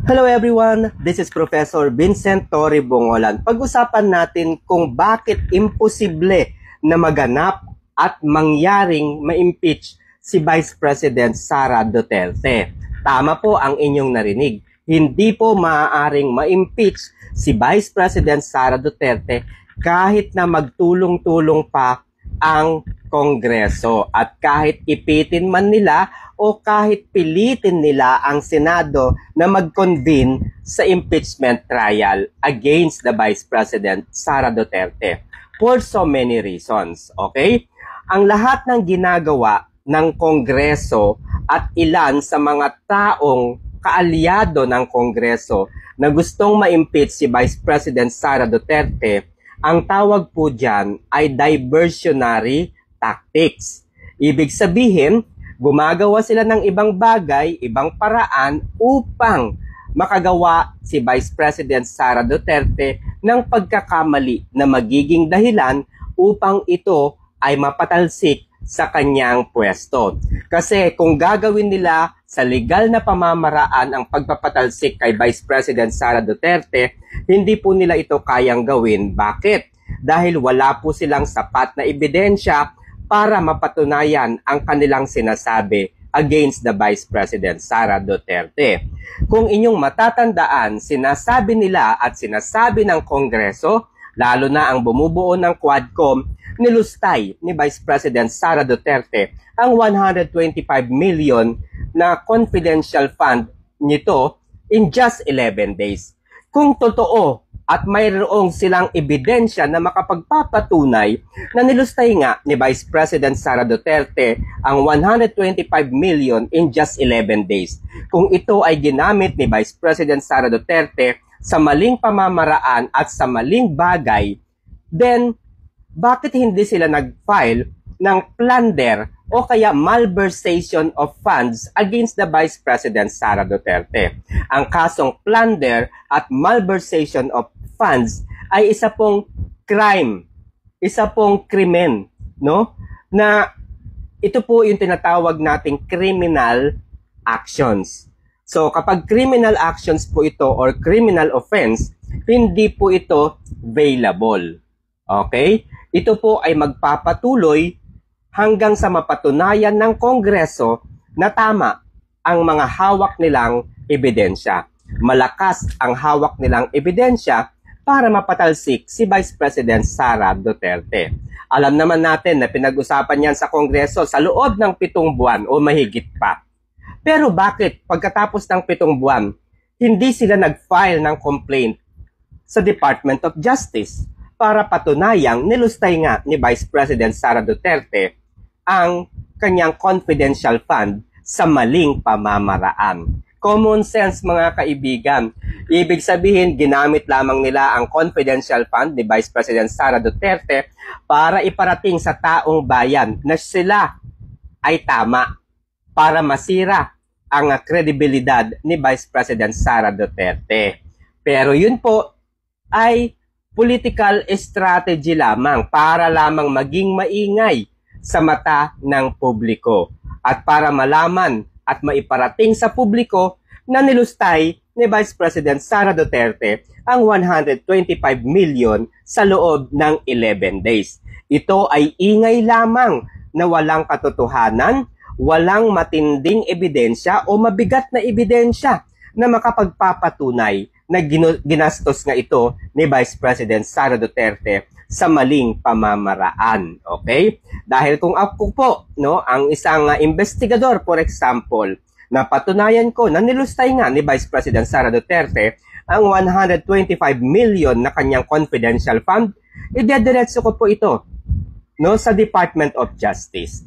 Hello everyone, this is Professor Vincent Torre Bongolan. Pag-usapan natin kung bakit imposible na maganap at mangyaring ma-impeach si Vice President Sara Duterte. Tama po ang inyong narinig. Hindi po maaaring ma-impeach si Vice President Sara Duterte kahit na magtulong-tulong pa ang Kongreso at kahit ipitin man nila o kahit pilitin nila ang Senado na mag-convene sa impeachment trial against the Vice President Sara Duterte for so many reasons, okay? Ang lahat ng ginagawa ng Kongreso at ilan sa mga taong kaalyado ng Kongreso na gustong ma-impeach si Vice President Sara Duterte, ang tawag po dyan ay diversionary tactics. Ibig sabihin, gumagawa sila ng ibang bagay, ibang paraan upang makagawa si Vice President Sara Duterte ng pagkakamali na magiging dahilan upang ito ay mapatalsik sa kanyang pwesto. Kasi kung gagawin nila sa legal na pamamaraan ang pagpapatalsik kay Vice President Sara Duterte, hindi po nila ito kayang gawin. Bakit? Dahil wala po silang sapat na ebidensya para mapatunayan ang kanilang sinasabi against the Vice President Sara Duterte. Kung inyong matatandaan, sinasabi nila at sinasabi ng Kongreso, lalo na ang bumubuo ng Quadcom, nilustay ni Vice President Sara Duterte ang 125 million na confidential fund nito in just 11 days. Kung totoo at mayroong silang ebidensya na makapagpapatunay na nilustay nga ni Vice President Sara Duterte ang 125 million in just 11 days. Kung ito ay ginamit ni Vice President Sara Duterte sa maling pamamaraan at sa maling bagay, then bakit hindi sila nag-file ng plunder o kaya malversation of funds against the Vice President Sara Duterte? Ang kasong plunder at malversation of funds ay isa pong crime, isa pong krimen, no? Na ito po yung tinatawag nating criminal actions. So kapag criminal actions po ito or criminal offense, hindi po ito available. Okay? Ito po ay magpapatuloy hanggang sa mapatunayan ng Kongreso na tama ang mga hawak nilang ebidensya. Malakas ang hawak nilang ebidensya para mapatalsik si Vice President Sara Duterte. Alam naman natin na pinag-usapan yan sa Kongreso sa loob ng 7 buwan o mahigit pa. Pero bakit pagkatapos ng 7 buwan, hindi sila nag-file ng complaint sa Department of Justice para patunayang nilustay nga ni Vice President Sara Duterte ang kanyang confidential fund sa maling pamamaraan? Common sense mga kaibigan. Ibig sabihin, ginamit lamang nila ang confidential fund ni Vice President Sara Duterte para iparating sa taong bayan na sila ay tama, para masira ang kredibilidad ni Vice President Sara Duterte. Pero yun po ay political strategy lamang para lamang maging maingay sa mata ng publiko at para malaman at maiparating sa publiko na nilustay ni Vice President Sara Duterte ang 125 million sa loob ng 11 days. Ito ay ingay lamang na walang katotohanan, walang matinding ebidensya o mabigat na ebidensya na makapagpapatunay na ginastos nga ito ni Vice President Sara Duterte sa maling pamamaraan. Okay? Dahil kung ako po, no, ang isang investigador, for example, na patunayan ko na nilustay nga ni Vice President Sara Duterte ang 125 million na kanyang confidential fund, idediretso ko po ito, no, sa Department of Justice.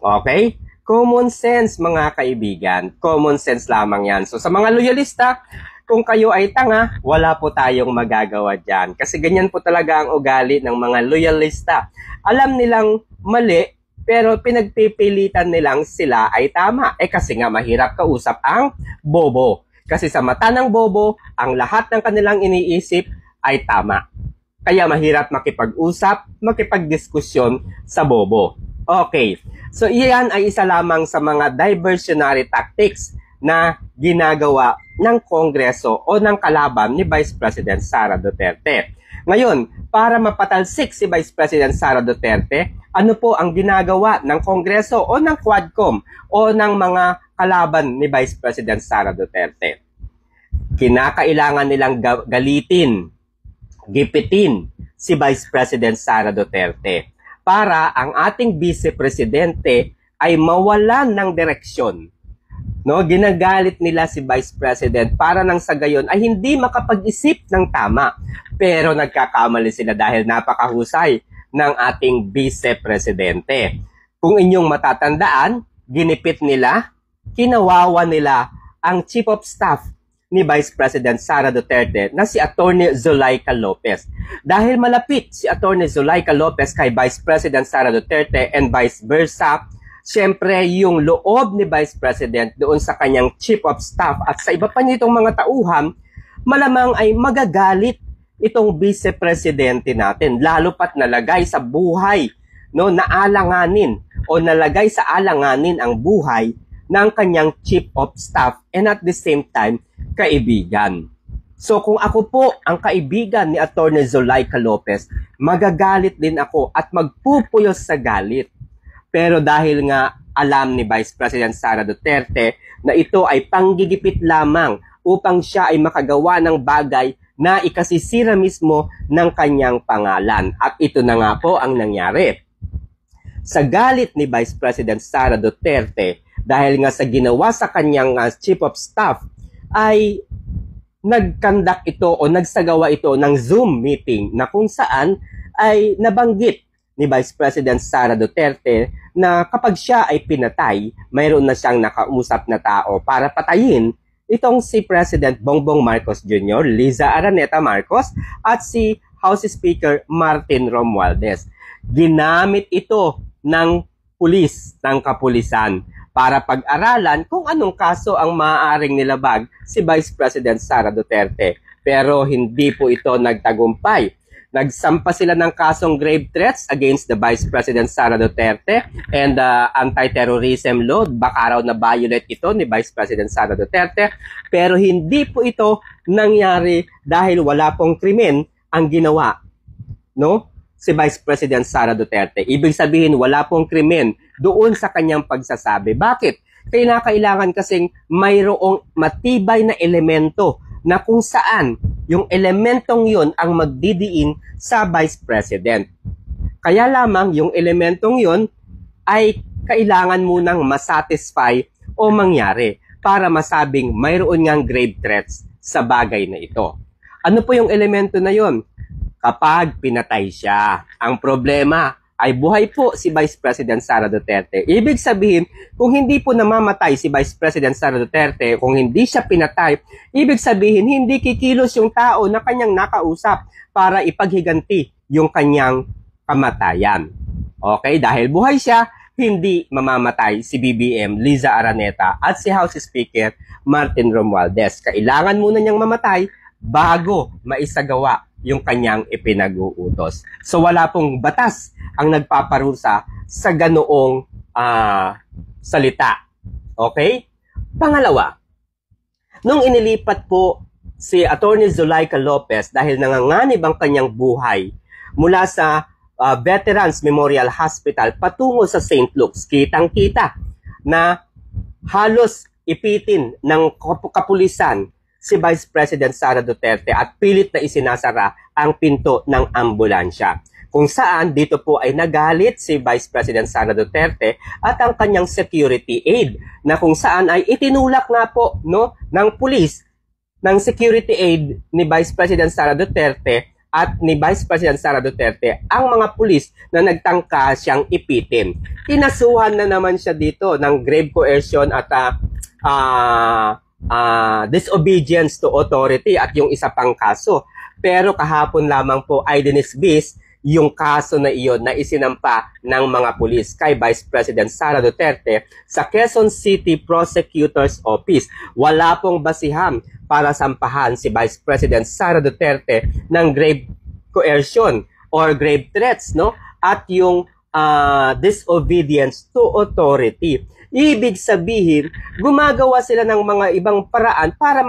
Okay? Common sense mga kaibigan. Common sense lamang yan. So sa mga loyalista, kung kayo ay tanga, wala po tayong magagawa dyan. Kasi ganyan po talaga ang ugali ng mga loyalista. Alam nilang mali, pero pinagpipilitan nilang sila ay tama. Kasi nga mahirap kausap ang bobo. Kasi sa mata ng bobo, ang lahat ng kanilang iniisip ay tama. Kaya mahirap makipag-usap, makipagdiskusyon sa bobo. Okay, so iyan ay isa lamang sa mga diversionary tactics na ginagawa ng Kongreso o ng kalaban ni Vice President Sara Duterte. Ngayon, para mapatalsik si Vice President Sara Duterte, ano po ang ginagawa ng Kongreso o ng Quadcom o ng mga kalaban ni Vice President Sara Duterte? Kinakailangan nilang galitin, gipitin si Vice President Sara Duterte para ang ating Vice Presidente ay mawalan ng direksyon. No, ginagalit nila si Vice President para nang sa gayon ay hindi makapag-isip ng tama. Pero nagkakamali sila dahil napakahusay ng ating Vice Presidente. Kung inyong matatandaan, ginipit nila, kinawawa nila ang Chief of Staff ni Vice President Sara Duterte na si Attorney Zulaika Lopez. Dahil malapit si Attorney Zulaika Lopez kay Vice President Sara Duterte and vice versa, siyempre, yung loob ni Vice President doon sa kanyang Chief of Staff at sa iba pa nitong mga tauhan, malamang ay magagalit itong Vice Presidente natin, lalo pat nalagay sa buhay, no, naalanganin o nalagay sa alanganin ang buhay ng kanyang Chief of Staff and at the same time, kaibigan. So kung ako po ang kaibigan ni Attorney Zulaika Lopez, magagalit din ako at magpupuyos sa galit. Pero dahil nga alam ni Vice President Sara Duterte na ito ay panggigipit lamang upang siya ay makagawa ng bagay na ikasisira mismo ng kanyang pangalan. At ito na nga po ang nangyari. Sa galit ni Vice President Sara Duterte, dahil nga sa ginawa sa kanyang Chief of Staff, ay nagkandak ito o nagsagawa ito ng Zoom meeting na kung saan ay nabanggit ni Vice President Sara Duterte na kapag siya ay pinatay, mayroon na siyang nakausap na tao para patayin itong si President Bongbong Marcos Jr., Liza Araneta Marcos, at si House Speaker Martin Romualdez. Ginamit ito ng pulis, ng kapulisan, para pag-aralan kung anong kaso ang maaaring nilabag si Vice President Sara Duterte. Pero hindi po ito nagtagumpay. Nagsampa sila ng kasong grave threats against the Vice President Sara Duterte and anti-terrorism law. Baka raw na violate ito ni Vice President Sara Duterte. Pero hindi po ito nangyari dahil wala pong krimen ang ginawa, no, si Vice President Sara Duterte. Ibig sabihin, wala pong krimen doon sa kanyang pagsasabi. Bakit? Kailangan kasing mayroong matibay na elemento na kung saan yung elementong yun ang magdidiin sa Vice President. Kaya lamang yung elementong yun ay kailangan munang masatisfy o mangyari para masabing mayroon ngang grave threats sa bagay na ito. Ano po yung elemento na yun? Kapag pinatay siya. Ang problema ay buhay po si Vice President Sara Duterte. Ibig sabihin, kung hindi po namamatay si Vice President Sara Duterte, kung hindi siya pinatay, ibig sabihin, hindi kikilos yung tao na kanyang nakausap para ipaghiganti yung kanyang kamatayan. Okay? Dahil buhay siya, hindi mamamatay si BBM Liza Araneta at si House Speaker Martin Romualdez. Kailangan muna niyang mamatay bago maisagawa yung kanyang ipinag-uutos. So wala pong batas ang nagpaparusa sa ganoong salita. Okay? Pangalawa, nung inilipat po si Attorney Zulaika Lopez dahil nanganganib ang kanyang buhay mula sa Veterans Memorial Hospital patungo sa St. Luke's, kitang-kita na halos ipitin ng kapulisan si Vice President Sara Duterte at pilit na isinasara ang pinto ng ambulansya. Kung saan dito po ay nagalit si Vice President Sara Duterte at ang kanyang security aide na kung saan ay itinulak nga po, no, ng pulis ng security aide ni Vice President Sara Duterte at ni Vice President Sara Duterte ang mga pulis na nagtangka siyang ipitin. Kinasuhan na naman siya dito ng grave coercion at disobedience to authority at yung isa pang kaso. Pero kahapon lamang po ay dinismiss yung kaso na iyon na isinampa ng mga pulis kay Vice President Sara Duterte sa Quezon City Prosecutor's Office. Wala pong basihan para sampahan si Vice President Sara Duterte ng grave coercion or grave threats, no? At yung disobedience to authority. Ibig sabihin, gumagawa sila ng mga ibang paraan para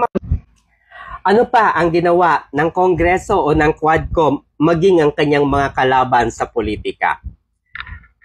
ano pa ang ginawa ng Kongreso o ng Quadcom maging ang kanyang mga kalaban sa politika?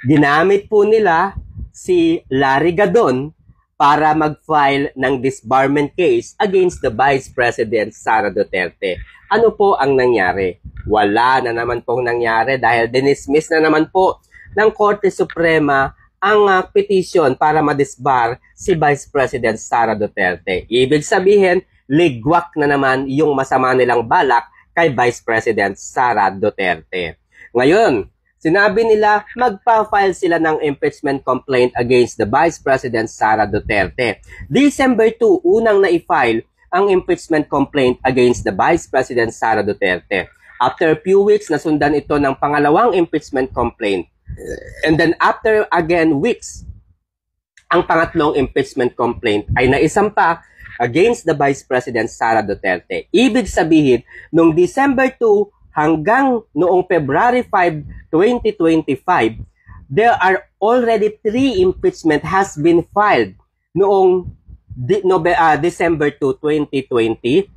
Ginamit po nila si Larry Gadon para mag-file ng disbarment case against the Vice President Sara Duterte. Ano po ang nangyari? Wala na naman pong nangyari dahil dinismiss na naman po ng Korte Suprema ang petition para madisbar si Vice President Sara Duterte. Ibig sabihin, ligwak na naman yung masama nilang balak kay Vice President Sara Duterte. Ngayon, sinabi nila magpa-file sila ng impeachment complaint against the Vice President Sara Duterte. December 2, unang na-file ang impeachment complaint against the Vice President Sara Duterte. After a few weeks, nasundan ito ng pangalawang impeachment complaint. And then after again weeks, ang pangatlong impeachment complaint ay naisampa against the Vice President Sara Duterte. Ibig sabihin, noong December 2 hanggang noong February 5, 2025, there are already 3 impeachment has been filed noong December 2, 2024.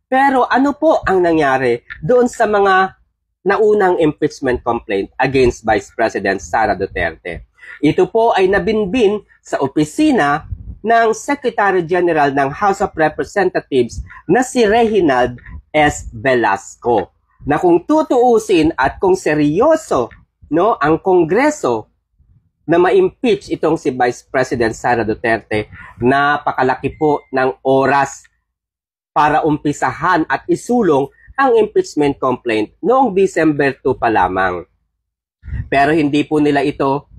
Pero ano po ang nangyari doon sa mga naunang impeachment complaint against Vice President Sara Duterte? Ito po ay nabinbin sa opisina ng Secretary General ng House of Representatives na si Reginald S. Velasco. Na kung tutuusin at kung seryoso ang Kongreso na ma-impeach itong si Vice President Sara Duterte, napakalaki po ng oras para umpisahan at isulong ang impeachment complaint noong December 2 pa lamang. Pero hindi po nila ito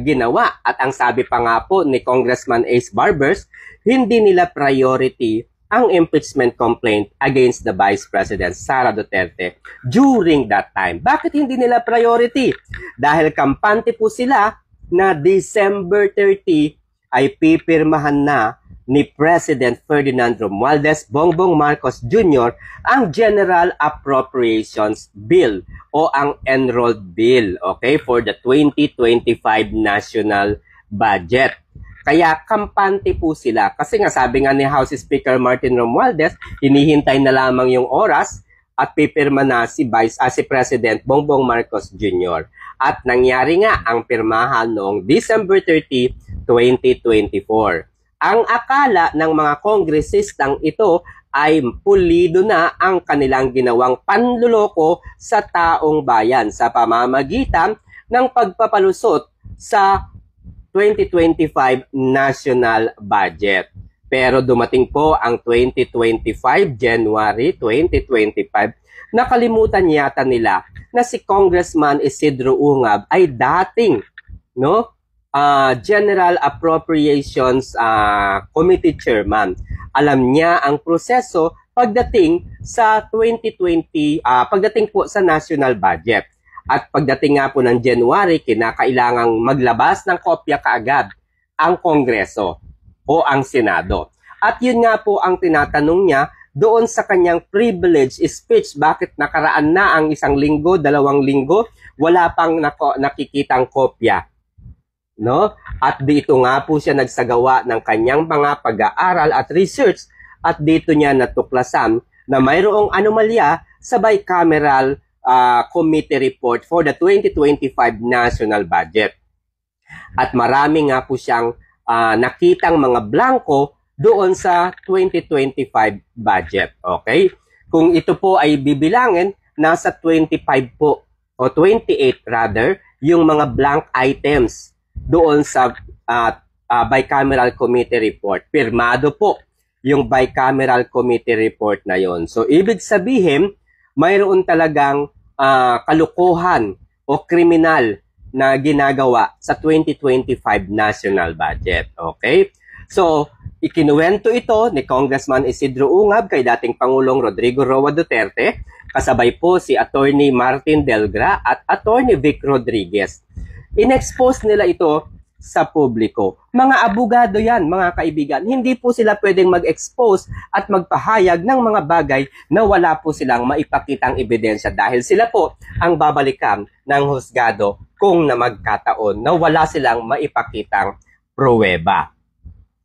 ginawa. At ang sabi pa nga po ni Congressman Ace Barbers, hindi nila priority ang impeachment complaint against the Vice President Sara Duterte during that time. Bakit hindi nila priority? Dahil kampante po sila na December 30 ay pipirmahan na ni President Ferdinand Romualdez Bongbong Marcos Jr. ang General Appropriations Bill o ang Enrolled Bill, okay, for the 2025 National Budget. Kaya kampante po sila kasi nga sabi nga ni House Speaker Martin Romualdez, hinihintay na lamang yung oras at pipirma na si President Bongbong Marcos Jr. At nangyari nga ang pirmahan noong December 30, 2024. Ang akala ng mga kongresistang ito ay pulido na ang kanilang ginawang panluloko sa taong bayan sa pamamagitan ng pagpapalusot sa 2025 National Budget. Pero dumating po ang 2025, January 2025, nakalimutan yata nila na si Congressman Isidro Ungab ay dating General Appropriations Committee Chairman. Alam niya ang proseso pagdating sa 2020, pagdating po sa National Budget. At pagdating nga po ng January, kinakailangang maglabas ng kopya kaagad ang Kongreso o ang Senado. At yun nga po ang tinatanong niya doon sa kanyang privilege speech. Bakit nakaraan na ang 1 linggo, 2 linggo, wala pang nakikitang kopya? No? At dito nga po siya nagsagawa ng kanyang mga pag-aaral at research at dito niya natuklasan na mayroong anomalya sa bicameral committee report for the 2025 National Budget. At marami nga po siyang nakitang mga blanco doon sa 2025 budget. Okay? Kung ito po ay bibilangin, nasa 25 po o 28 rather yung mga blank items doon sa bicameral committee report. Pirmado po yung bicameral committee report na yon. So, ibig sabihin, mayroon talagang kalukuhan o kriminal na ginagawa sa 2025 National Budget. Okay? So, ikinuwento ito ni Congressman Isidro Ungab kay dating Pangulong Rodrigo Roa Duterte, kasabay po si Attorney Martin Delgra at Attorney Vic Rodriguez. In-expose nila ito sa publiko. Mga abogado yan, mga kaibigan. Hindi po sila pwedeng mag-expose at magpahayag ng mga bagay na wala po silang maipakitang ebidensya dahil sila po ang babalikan ng husgado kung na magkataon na wala silang maipakitang pruweba.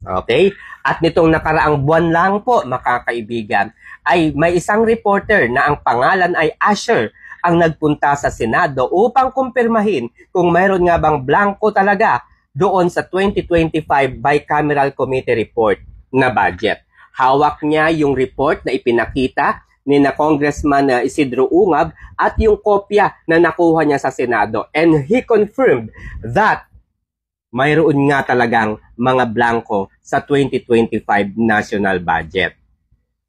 Okay? At nitong nakaraang buwan lang po, makakaibigan, ay may isang reporter na ang pangalan ay Asher ang nagpunta sa Senado upang kumpirmahin kung mayroon nga bang blanco talaga doon sa 2025 Bicameral Committee Report na budget. Hawak niya yung report na ipinakita ni na Congressman Isidro Ungab at yung kopya na nakuha niya sa Senado. And he confirmed that mayroon nga talagang mga blanco sa 2025 national budget.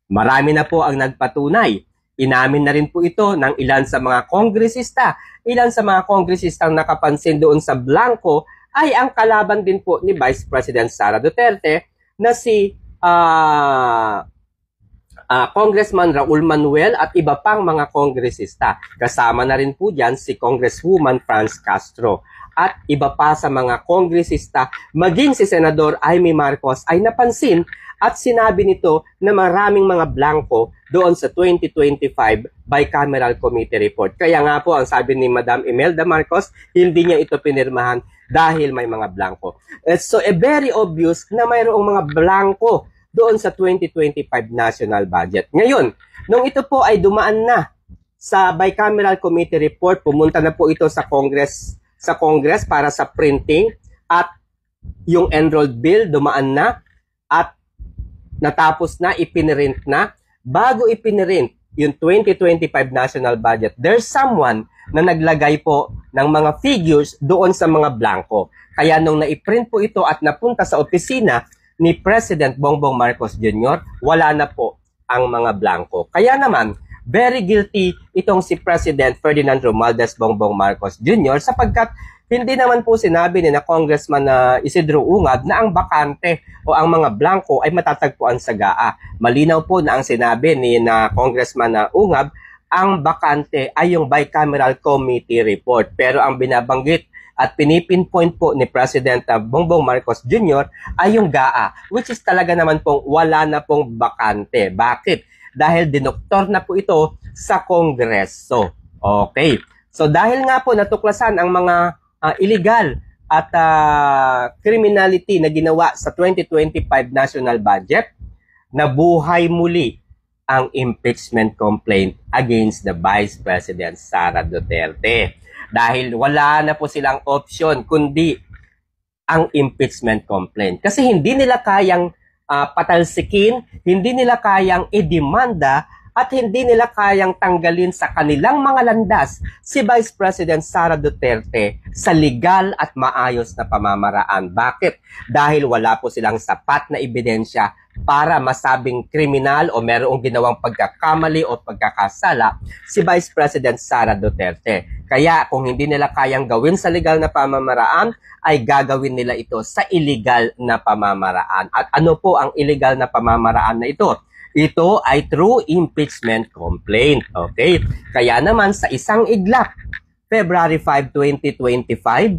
Marami na po ang nagpatunay. Inamin na rin po ito ng ilan sa mga kongresista. Ilan sa mga kongresistang nakapansin doon sa blanco ay ang kalaban din po ni Vice President Sara Duterte na si Congressman Raul Manuel at iba pang mga kongresista. Kasama na rin po dyan si Congresswoman Franz Castro. At iba pa sa mga kongresista, maging si Senador Amy Marcos ay napansin at sinabi nito na maraming mga blanco doon sa 2025 Bicameral Committee Report. Kaya nga po, ang sabi ni Madam Imelda Marcos, hindi niya ito pinirmahan dahil may mga blanco. So, very obvious na mayroong mga blanco doon sa 2025 national budget. Ngayon, nung ito po ay dumaan na sa Bicameral Committee Report, pumunta na po ito sa Congress para sa printing at yung enrolled bill dumaan na at natapos na, ipinirint na. Bago ipinirint yung 2025 national budget, there's someone na naglagay po ng mga figures doon sa mga blanco. Kaya nung naiprint po ito at napunta sa opisina ni President Bongbong Marcos Jr., wala na po ang mga blanco. Kaya naman, very guilty itong si President Ferdinand Romualdez Bongbong Marcos Jr. sapagkat hindi naman po sinabi ni na Congressman Isidro Ungab na ang bakante o ang mga blanco ay matatagpuan sa GAA. Malinaw po na ang sinabi ni na Congressman Ungab, ang bakante ay yung Bicameral Committee Report. Pero ang binabanggit at pinipinpoint po ni President Bongbong Marcos Jr. ay yung GAA, which is talaga naman pong wala na pong bakante. Bakit? Dahil dinoktor na po ito sa Kongreso. Okay. So dahil nga po natuklasan ang mga illegal at criminality na ginawa sa 2025 national budget, nabuhay muli ang impeachment complaint against the Vice President Sara Duterte. Dahil wala na po silang option kundi ang impeachment complaint. Kasi hindi nila kayang patalsikin, hindi nila kayang idemanda at hindi nila kayang tanggalin sa kanilang mga landas si Vice President Sara Duterte sa legal at maayos na pamamaraan. Bakit? Dahil wala po silang sapat na ebidensya para masabing kriminal o merong ginawang pagkakamali o pagkakasala si Vice President Sara Duterte. Kaya kung hindi nila kayang gawin sa legal na pamamaraan, ay gagawin nila ito sa illegal na pamamaraan. At ano po ang illegal na pamamaraan na ito? Ito ay through impeachment complaint. Okay? Kaya naman sa isang iglap, February 5, 2025,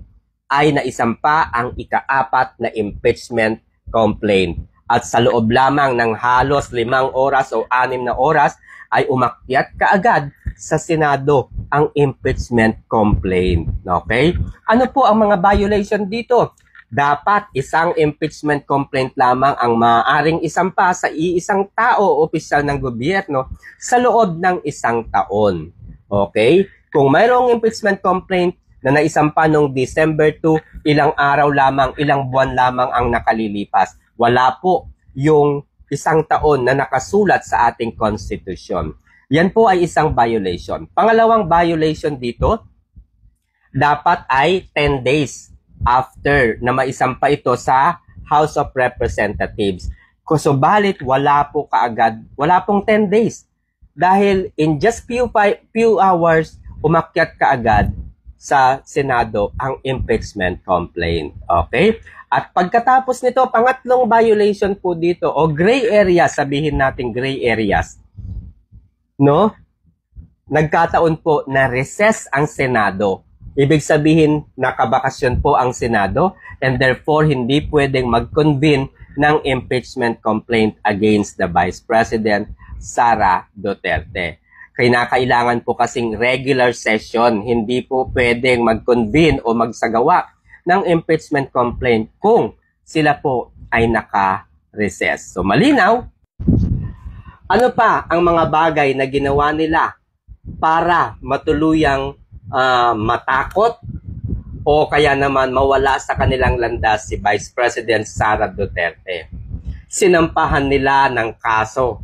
ay naisampa ang ika-4 na impeachment complaint. At sa loob lamang ng halos 5 oras o 6 na oras, ay umakyat kaagad sa Senado ang impeachment complaint. Okay? Ano po ang mga violation dito? Dapat isang impeachment complaint lamang ang maaaring isampa sa iisang tao o opisyal ng gobyerno sa loob ng 1 taon. Okay? Kung mayroong impeachment complaint na naisampa noong December 2, ilang araw lamang, ilang buwan lamang ang nakalilipas. Wala po yung 1 taon na nakasulat sa ating konstitusyon. Yan po ay isang violation. Pangalawang violation dito, dapat ay 10 days after na maisampa ito sa House of Representatives. Subalit wala po kaagad, wala pong 10 days. Dahil in just few hours, umakyat kaagad sa Senado ang impeachment complaint. Okay? At pagkatapos nito, pangatlong violation po dito, o gray areas, sabihin natin gray areas, no? Nagkataon po na recess ang Senado. Ibig sabihin, nakabakasyon po ang Senado and therefore hindi pwedeng mag-convene ng impeachment complaint against the Vice President Sara Duterte. Kailangan po kasing regular session. Hindi po pwedeng mag-convene o magsagawa ng impeachment complaint kung sila po ay naka-recess. So malinaw, ano pa ang mga bagay na ginawa nila para matuluyang matakot o kaya naman mawala sa kanilang landas si Vice President Sara Duterte? Sinampahan nila ng kaso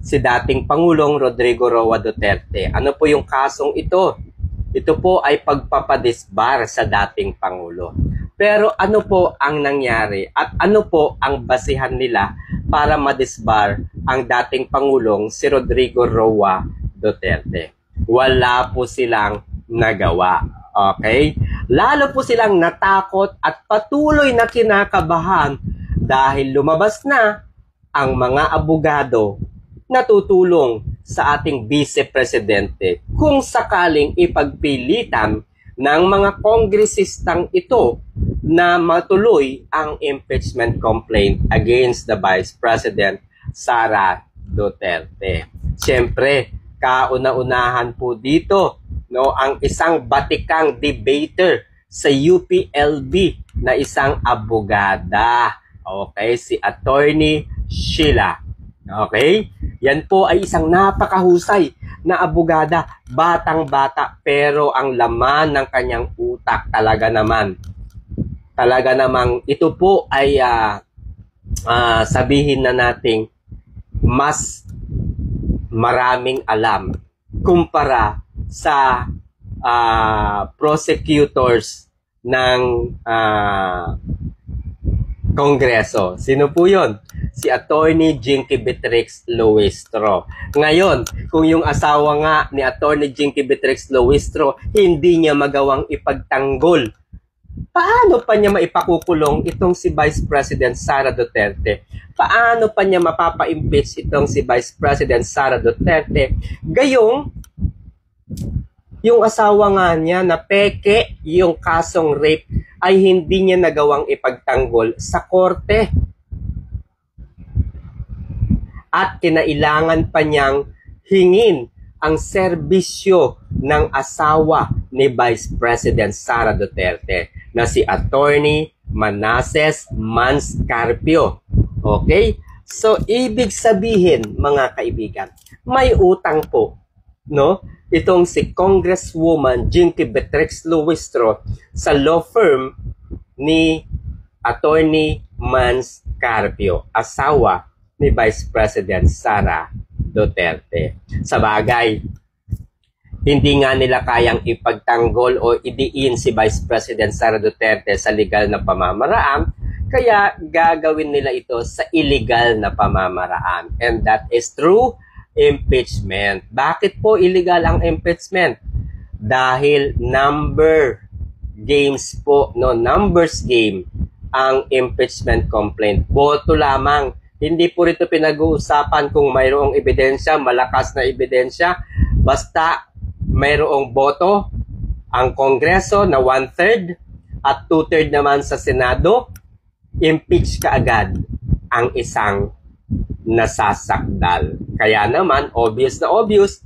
si dating Pangulong Rodrigo Roa Duterte. Ano po yung kasong ito? Ito po ay pagpapadisbar sa dating Pangulo. Pero ano po ang nangyari at ano po ang basihan nila para madisbar ang dating Pangulong si Rodrigo Roa Duterte? Wala po silang nagawa. Okay? Lalo po silang natakot at patuloy na kinakabahan dahil lumabas na ang mga abogado natutulong sa ating vice-presidente kung sakaling ipagpilitan ng mga kongresistang ito na matuloy ang impeachment complaint against the Vice President Sara Duterte. Siyempre, kauna-unahan po dito ang isang batikang debater sa UPLB na isang abogada. Okay, si Attorney Sheila. Okay? Yan po ay isang napakahusay na abogada, batang-bata, pero ang laman ng kanyang utak talaga namang ito po ay sabihin na nating mas maraming alam kumpara sa prosecutors ng Kongreso. Sino po yun? Si Attorney Jinky Beatrix Luistro. Ngayon, kung yung asawa nga ni Attorney Jinky Beatrix Luistro hindi niya magawang ipagtanggol, paano pa niya maipakukulong itong si Vice President Sara Duterte? Paano pa niya mapapa-impeach itong si Vice President Sara Duterte? Gayong yung asawa nga niya na peke yung kasong rape ay hindi niya nagawang ipagtanggol sa korte. At kinailangan pa niyang hingin ang serbisyo ng asawa ni Vice President Sara Duterte na si Attorney Manasseh Manscarpio. Okay? So, ibig sabihin, mga kaibigan, may utang po, no? Itong si Congresswoman Jinky Beatrix Luistro sa law firm ni Attorney Manscarpio, asawa ni Vice President Sara Duterte. Sa bagay, hindi nga nila kayang ipagtanggol o idiin si Vice President Sara Duterte sa legal na pamamaraan, kaya gagawin nila ito sa illegal na pamamaraan. And that is through impeachment. Bakit po illegal ang impeachment? Dahil number games po, numbers game ang impeachment complaint. Boto lamang. Hindi po rito pinag-uusapan kung mayroong ebidensya, malakas na ebidensya. Basta mayroong boto ang Kongreso na 1/3 at 2/3 naman sa Senado, impeach kaagad ang isang nasasakdal. Kaya naman, obvious na obvious,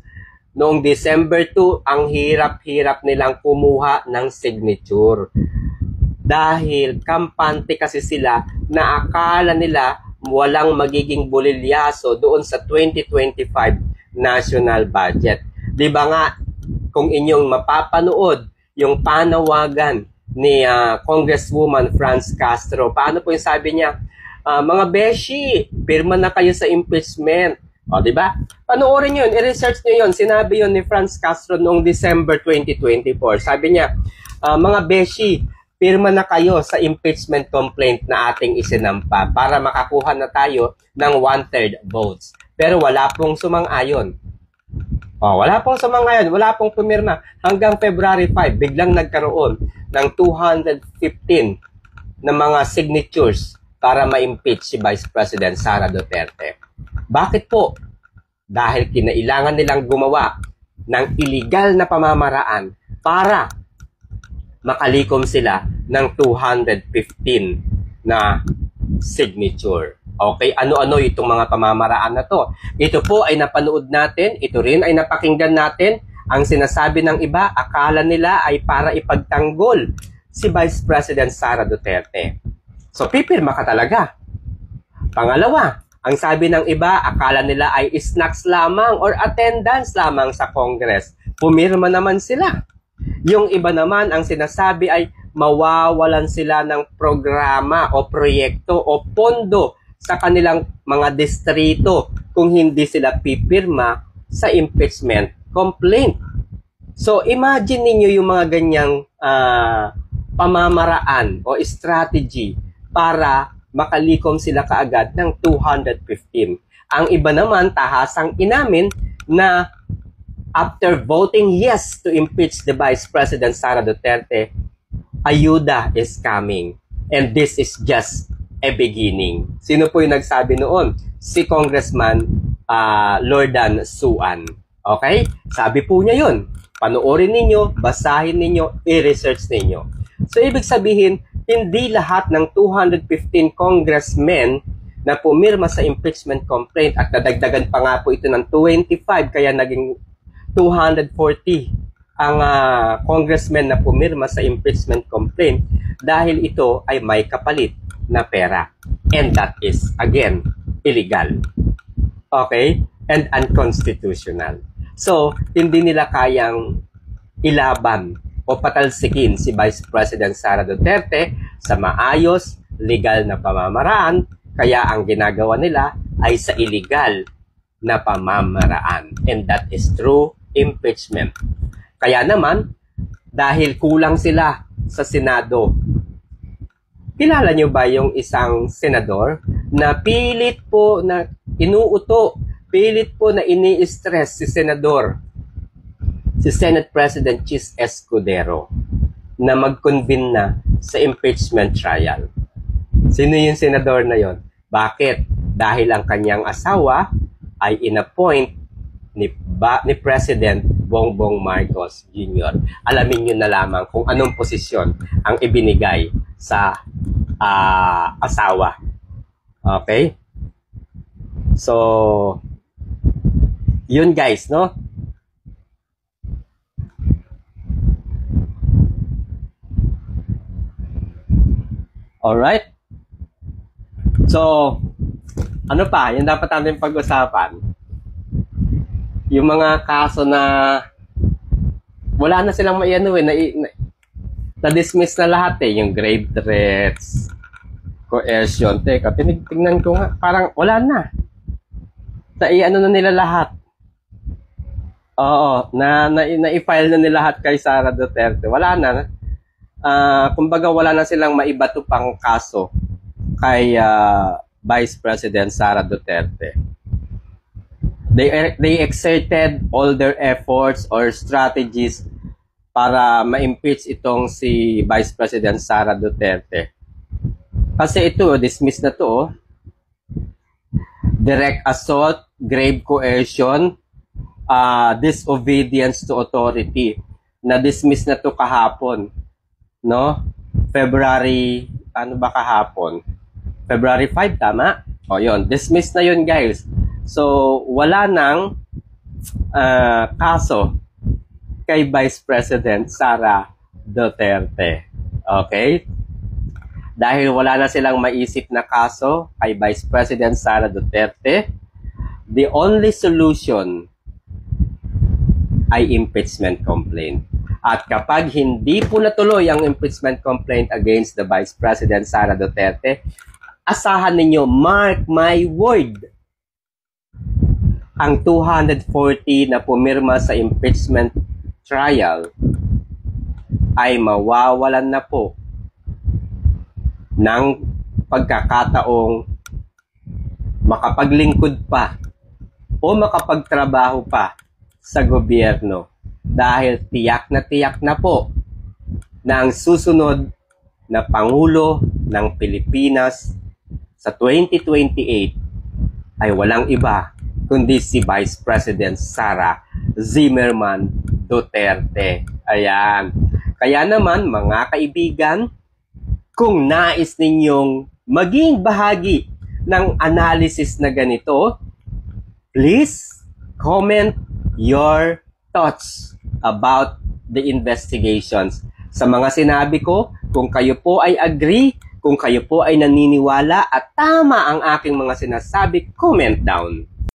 noong December 2, ang hirap-hirap nilang kumuha ng signature. Dahil kampante kasi sila na akala nila walang magiging bulilyaso doon sa 2025 national budget. Di ba nga, kung inyong mapapanood yung panawagan ni Congresswoman Franz Castro, paano po yung sabi niya? Mga beshi, pirma na kayo sa impeachment. O, di ba? Panoorin yun, i-research nyo yun. Sinabi yun ni Franz Castro noong December 2024. Sabi niya, mga beshi, pirma na kayo sa impeachment complaint na ating isinampa para makakuha na tayo ng 1/3 votes. Pero wala pong sumang-ayon. Wala pong sumang-ayon, wala pong pumirma. Hanggang February 5, biglang nagkaroon ng 215 na mga signatures para ma-impeach si Vice President Sara Duterte. Bakit po? Dahil kinailangan nilang gumawa ng illegal na pamamaraan para makalikom sila ng 215 na signature. Okay, ano-ano itong mga pamamaraan na to? Ito po ay napanood natin, ito rin ay napakinggan natin. Ang sinasabi ng iba, akala nila ay para ipagtanggol si Vice President Sara Duterte. So, pipirma ka talaga. Pangalawa, ang sabi ng iba, akala nila ay snacks lamang or attendance lamang sa Congress. Pumirma naman sila. Yung iba naman, ang sinasabi ay mawawalan sila ng programa o proyekto o pondo sa kanilang mga distrito kung hindi sila pipirma sa impeachment complaint. So, imagine ninyo yung mga ganyang pamamaraan o strategy para makalikom sila kaagad ng 215. Ang iba naman, tahasang inamin na after voting yes to impeach the Vice President Sara Duterte, ayuda is coming. And this is just a beginning. Sino po yung nagsabi noon? Si Congressman Lordan Suan. Okay? Sabi po niya yun. Panoorin ninyo, basahin ninyo, i-research ninyo. So, ibig sabihin, hindi lahat ng 215 congressmen na pumirma sa impeachment complaint at nadagdagan pa nga po ito ng 25 kaya naging 240 ang congressmen na pumirma sa impeachment complaint dahil ito ay may kapalit na pera. And that is, again, illegal. Okay? And unconstitutional. So, hindi nila kayang ilaban o patalsikin si Vice President Sara Duterte sa maayos, legal na pamamaraan, kaya ang ginagawa nila ay sa illegal na pamamaraan. And that is through impeachment. Kaya naman, dahil kulang sila sa Senado, kilala nyo ba yung isang senador na pilit po na inuuto, pilit po na ini-stress si Senador, si Senate President Chis Escudero na mag-convene na sa impeachment trial. Sino yung senador na yon? Bakit? Dahil ang kanyang asawa ay inappoint ni President Bongbong Marcos Jr. Alamin nyo na lamang kung anong posisyon ang ibinigay sa asawa. Okay? So, yun guys, no? Alright? So, ano pa? Yung dapat natin pag-usapan. Yung mga kaso na wala na silang maiano na-dismiss na lahat eh. Yung grave threats, coercion. Teka, tingnan ko nga. Parang wala na. Na-i-ano na nila lahat. Oo, na-i-file na nila lahat kay Sara Duterte. Wala na. Kumbaga wala na silang maibato pang kaso kay Vice President Sara Duterte. They exerted all their efforts or strategies para ma-impeach itong si Vice President Sara Duterte. Kasi ito, dismiss na to. Direct assault, grave coercion, disobedience to authority. Na-dismiss na to kahapon. No? February, ano ba kahapon? February 5, tama? O yun, dismiss na yun guys. So, wala nang kaso kay Vice President Sara Duterte. Okay? Dahil wala na silang maisip na kaso kay Vice President Sara Duterte, the only solution ay impeachment complaint. At kapag hindi po natuloy ang impeachment complaint against the Vice President Sara Duterte, asahan ninyo, mark my word, ang 240 na pumirma sa impeachment trial ay mawawalan na po ng pagkakataong makapaglingkod pa o makapagtrabaho pa sa gobyerno. Dahil tiyak na po na ang susunod na Pangulo ng Pilipinas sa 2028 ay walang iba kundi si Vice President Sara Zimmerman Duterte. Ayan. Kaya naman mga kaibigan, kung nais ninyong maging bahagi ng analysis na ganito, please comment your thoughts about the investigations. Sa mga sinabi ko, kung kayo po ay agree, kung kayo po ay naniniwala at tama ang aking mga sinasabi, comment down.